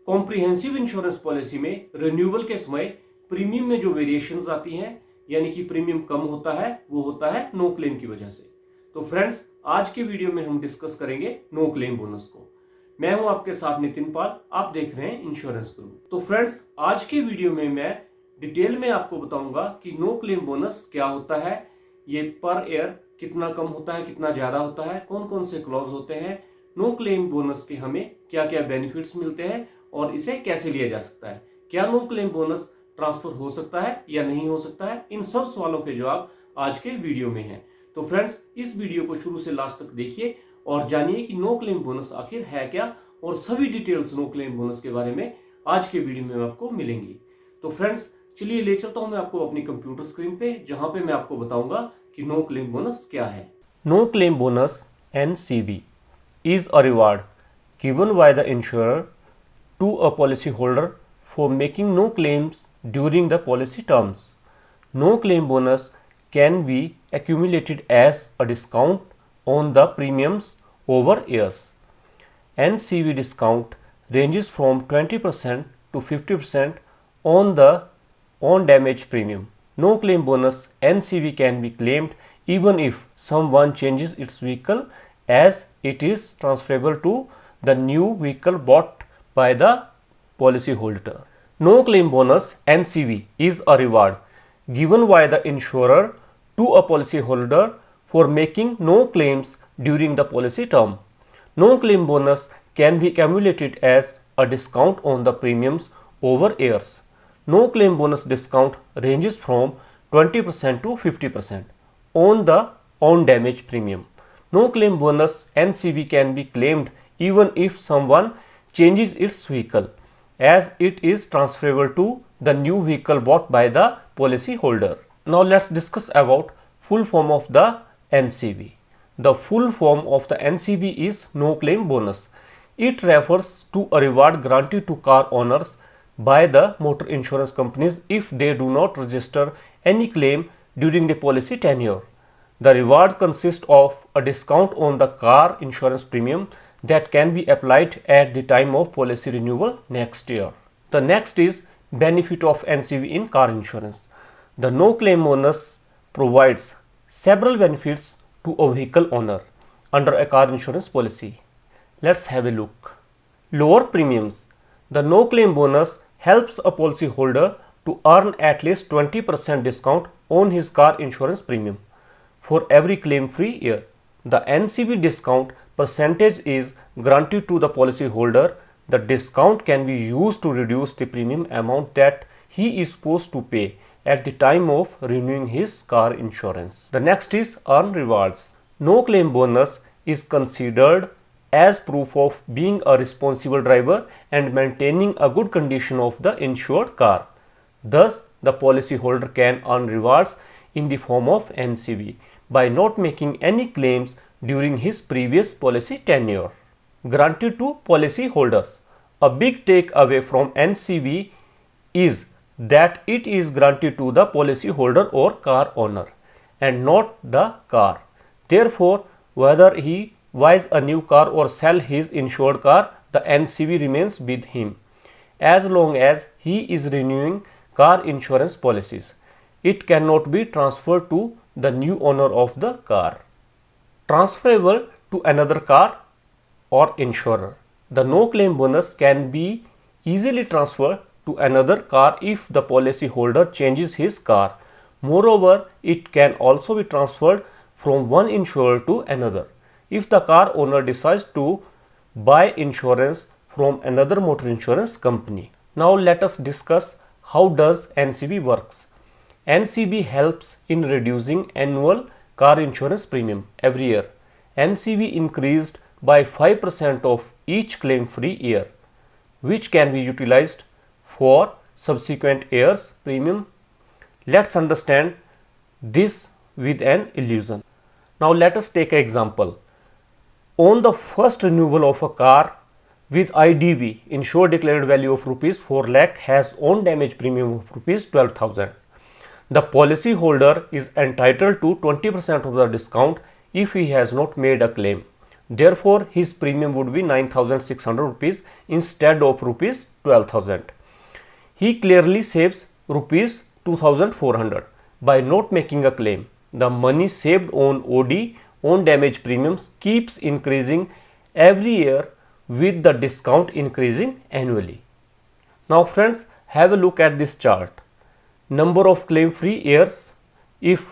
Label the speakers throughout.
Speaker 1: Comprehensive insurance policy में renewal के समय प्रीमियम में जो वेरिएशंस आती हैं, यानी कि प्रीमियम कम होता है, वो होता है नो क्लेम की वजह से। तो फ्रेंड्स, आज के वीडियो में हम डिस्कस करेंगे नो क्लेम बोनस को। मैं हूं आपके साथ नितिन पाल, आप देख रहे हैं इंश्योरेंस गुरु। तो फ्रेंड्स, आज के वीडियो में मैं डिटेल में आपको बताऊंगा कि नो क्लेम बोनस क्या होता है, ये पर ईयर कितना कम होता है, कितना ज्यादा होता है, कौन कौन से क्लॉज होते हैं, नो क्लेम बोनस के हमें क्या क्या बेनिफिट्स मिलते हैं और इसे कैसे लिया जा सकता है, क्या नो क्लेम बोनस ट्रांसफर हो सकता है या नहीं हो सकता है। इन सब सवालों के जवाब आज के वीडियो में हैं। तो फ्रेंड्स, इस वीडियो को शुरू से लास्ट तक देखिए और जानिए कि नो क्लेम बोनस आखिर है क्या, और सभी डिटेल्स नो क्लेम बोनस के बारे में आज के वीडियो में आपको मिलेंगी। तो फ्रेंड्स, चलिए ले चलता हूं मैं आपको अपनी कंप्यूटर स्क्रीन पे, जहां पे मैं आपको बताऊंगा कि नो क्लेम बोनस क्या है। No claim bonus NCB is a reward given by the insurer to a policyholder for making no claims during the policy terms. No claim bonus can be accumulated as a discount on the premiums over years. NCB discount ranges from 20% to 50% on the on damage premium. No claim bonus NCB can be claimed even if someone changes its vehicle, as it is transferable to the new vehicle bought by the policyholder. No claim bonus NCB is a reward given by the insurer to a policyholder for making no claims during the policy term. No claim bonus can be accumulated as a discount on the premiums over years. No claim bonus discount ranges from 20% to 50% on the on damage premium. No claim bonus NCB can be claimed even if someone changes its vehicle, as it is transferable to the new vehicle bought by the policyholder. Now let's discuss about full form of the NCB. The full form of the NCB is no claim bonus. It refers to a reward granted to car owners by the motor insurance companies if they do not register any claim during the policy tenure. The reward consists of a discount on the car insurance premium that can be applied at the time of policy renewal next year. The next is benefit of NCB in car insurance. The no claim bonus provides several benefits to a vehicle owner under a car insurance policy. Let's have a look. Lower premiums. The no claim bonus helps a policyholder to earn at least 20% discount on his car insurance premium for every claim-free year. The NCB discount percentage is granted to the policyholder. The discount can be used to reduce the premium amount that he is supposed to pay at the time of renewing his car insurance. The next is earn rewards. No claim bonus is considered as proof of being a responsible driver and maintaining a good condition of the insured car. Thus, the policyholder can earn rewards in the form of NCB by not making any claims during his previous policy tenure. Granted to policyholders. A big takeaway from NCB is that it is granted to the policyholder or car owner and not the car. Therefore, whether he buys a new car or sell his insured car, the NCB remains with him as long as he is renewing car insurance policies. It cannot be transferred to the new owner of the car. Transferable to another car or insurer. The no claim bonus can be easily transferred to another car if the policyholder changes his car. Moreover, it can also be transferred from one insurer to another if the car owner decides to buy insurance from another motor insurance company. Now let us discuss how does NCB works. NCB helps in reducing annual car insurance premium every year. NCB increased by 5% of each claim-free year, which can be utilized for subsequent years' premium. Let's understand this with an illusion. Now let us take an example. On the first renewal of a car with IDV, insured declared value of rupees 4 lakh has own damage premium of rupees 12,000. The policyholder is entitled to 20% of the discount if he has not made a claim. Therefore, his premium would be 9,600 rupees instead of rupees 12,000. He clearly saves rupees 2,400 by not making a claim. The money saved on OD, on damage premiums, keeps increasing every year with the discount increasing annually. Now friends, have a look at this chart. Number of claim free years. If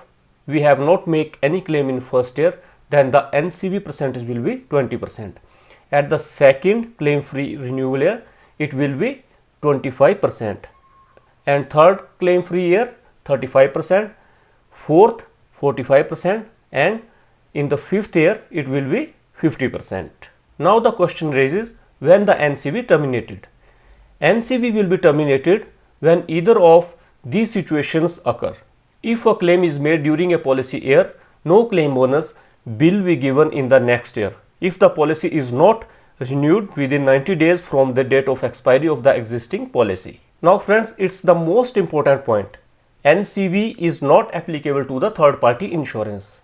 Speaker 1: we have not make any claim in first year, then the NCV percentage will be 20%. At the second claim free renewal year, it will be 25%, and third claim free year 35%, fourth 45%, and in the fifth year it will be 50%. Now the question raises, when the NCV terminated? NCV will be terminated when either of these situations occur. If a claim is made during a policy year, no claim bonus will be given in the next year. If the policy is not renewed within 90 days from the date of expiry of the existing policy. Now friends, it's the most important point. NCV is not applicable to the third party insurance.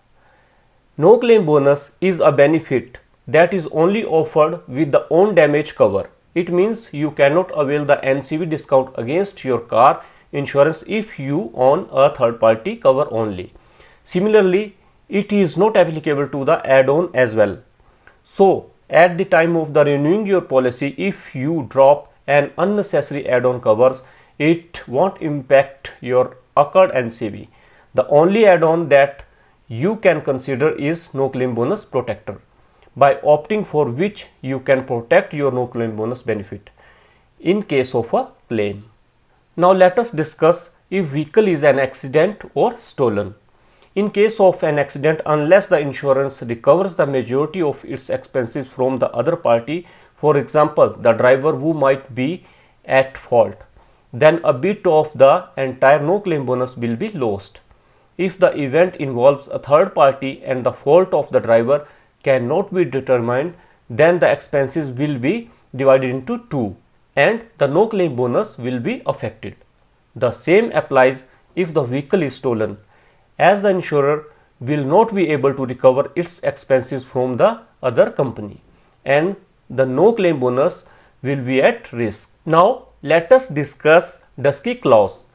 Speaker 1: No claim bonus is a benefit that is only offered with the own damage cover. It means you cannot avail the NCV discount against your car insurance if you own a third party cover only. Similarly, it is not applicable to the add-on as well. So, at the time of the renewing your policy, if you drop an unnecessary add-on covers, it won't impact your occurred NCV. The only add-on that you can consider is no claim bonus protector, by opting for which you can protect your no claim bonus benefit in case of a claim. Now let us discuss if vehicle is an accident or stolen. In case of an accident, unless the insurance recovers the majority of its expenses from the other party, for example the driver who might be at fault, then a bit of the entire no claim bonus will be lost. If the event involves a third party and the fault of the driver cannot be determined, then the expenses will be divided into two and the no claim bonus will be affected. The same applies if the vehicle is stolen, as the insurer will not be able to recover its expenses from the other company and the no claim bonus will be at risk. Now let us discuss Dusky clause.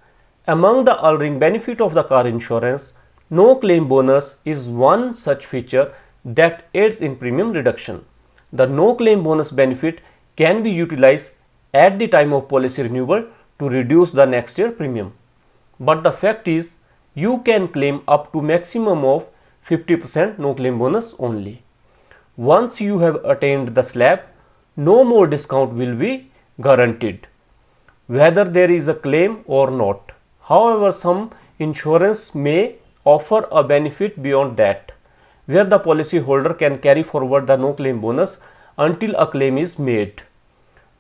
Speaker 1: Among the alluring benefit of the car insurance, no claim bonus is one such feature that aids in premium reduction. The no claim bonus benefit can be utilized at the time of policy renewal to reduce the next year premium. But the fact is, you can claim up to maximum of 50% no claim bonus only. Once you have attained the slab, no more discount will be guaranteed, whether there is a claim or not. However, some insurance may offer a benefit beyond that, where the policy holder can carry forward the no claim bonus until a claim is made.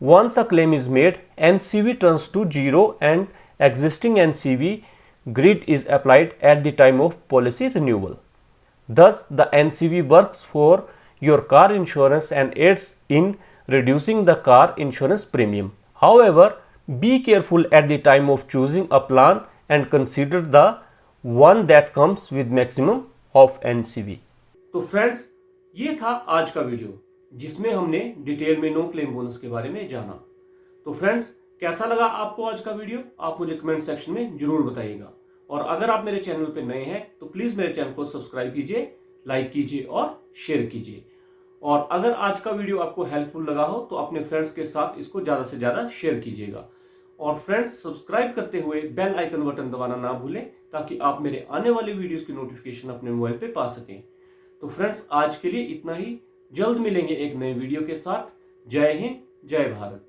Speaker 1: Once a claim is made, NCV turns to zero and existing NCV grid is applied at the time of policy renewal. Thus, the NCV works for your car insurance and aids in reducing the car insurance premium. However, be careful at the time of choosing a plan and consider the one that comes with maximum of NCV. तो friends, ये था आज का video जिसमें हमने detail में no claim bonus के बारे में जाना। तो फ्रेंड्स, कैसा लगा आपको आज का वीडियो? आप मुझे कमेंट सेक्शन में जरूर बताइएगा। और अगर आप मेरे चैनल पे नए हैं तो प्लीज मेरे चैनल को सब्सक्राइब कीजिए, लाइक कीजिए और शेयर कीजिए। और अगर आज का वीडियो आपको हेल्पफुल लगा हो तो अपने फ्रेंड्स के साथ इसको ज्यादा से ज्यादा शेयर कीजिएगा। और फ्रेंड्स, सब्सक्राइब करते हुए बेल आइकन बटन दबाना ना भूलें ताकि आप मेरे आने वाले वीडियोस की नोटिफिकेशन अपने मोबाइल पे पा सकें। तो फ्रेंड्स, आज के लिए इतना ही। जल्द मिलेंगे एक नए वीडियो के साथ। जय हिंद, जय भारत।